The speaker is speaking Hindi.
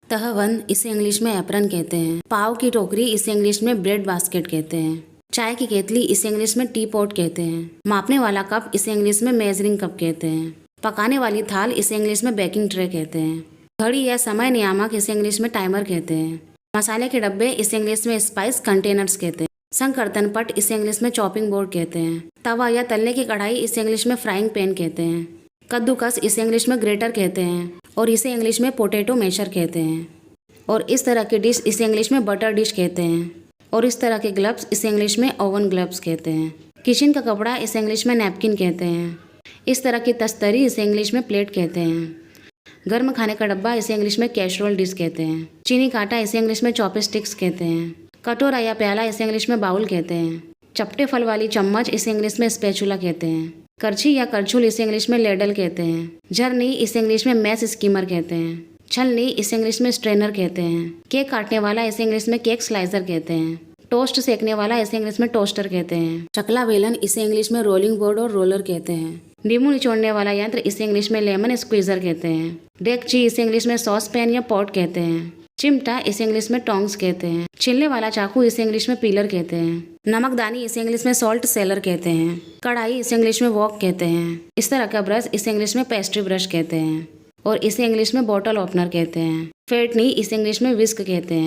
तहवन इसे इंग्लिश में एप्रन कहते हैं। पाव की टोकरी इसे इंग्लिश में ब्रेड बास्केट कहते हैं। चाय की केतली इसे इंग्लिश में टी पॉट कहते हैं। मापने वाला कप इसे इंग्लिश में मेजरिंग कप कहते हैं। पकाने वाली थाल इसे इंग्लिश में बेकिंग ट्रे कहते हैं। घड़ी या समय नियामक इसे इंग्लिश में टाइमर कहते हैं। मसाले के डब्बे इसे इंग्लिश में स्पाइस कंटेनर्स कहते हैं। संकर्तन पट इसे इंग्लिश में चॉपिंग बोर्ड कहते हैं। तवा या तलने की कढ़ाई इसे इंग्लिश में फ्राइंग पैन कहते हैं। कद्दूकस इसे इंग्लिश में ग्रेटर कहते हैं और इसे इंग्लिश में पोटैटो मैशर कहते हैं। और इस तरह की डिश इसे इंग्लिश में बटर डिश कहते हैं। और इस तरह के ग्लव्स इसे इंग्लिश में ओवन ग्लव्स कहते हैं। किचन का कपड़ा इसे इंग्लिश में नैपकिन कहते हैं। इस तरह की तस्तरी इसे इंग्लिश में प्लेट कहते हैं। गर्म खाने का डब्बा इसे इंग्लिश में कैसरोल डिश कहते हैं। चीनी कांटा इसे इंग्लिश में चॉपस्टिक्स कहते हैं। कटोरा या प्याला इसे इंग्लिश में बाउल कहते हैं। चपटे फल वाली चम्मच इसे इंग्लिश में स्पैचुला कहते हैं। करछी या करछुल इसे इंग्लिश में लेडल कहते हैं। झरनी इसे इंग्लिश में मैश स्कीमर कहते हैं। छलनी इसे इंग्लिश में स्ट्रेनर कहते हैं। केक काटने वाला इसे इंग्लिश में केक स्लाइसर कहते हैं। टोस्ट सेकने वाला इसे इंग्लिश में टोस्टर कहते हैं। चकला बेलन इसे इंग्लिश में रोलिंग बोर्ड और रोलर कहते हैं। नींबू निचोड़ने वाला यंत्र इसे इंग्लिश में लेमन स्क्वीजर कहते हैं। डेगची इसे इंग्लिश में सॉस पैन या पॉट कहते हैं। चिमटा इसे इंग्लिश में टोंग्स कहते हैं। छीलने वाला चाकू इसे इंग्लिश में पीलर कहते हैं। नमकदानी इसे इंग्लिश में सॉल्ट सेलर कहते हैं। कढ़ाई इसे इंग्लिश में वॉक कहते हैं। इस तरह का ब्रश इसे इंग्लिश में पेस्ट्री ब्रश कहते हैं और इसे इंग्लिश में बॉटल ओपनर कहते हैं। फेटनी इसे इंग्लिश में विस्क कहते हैं।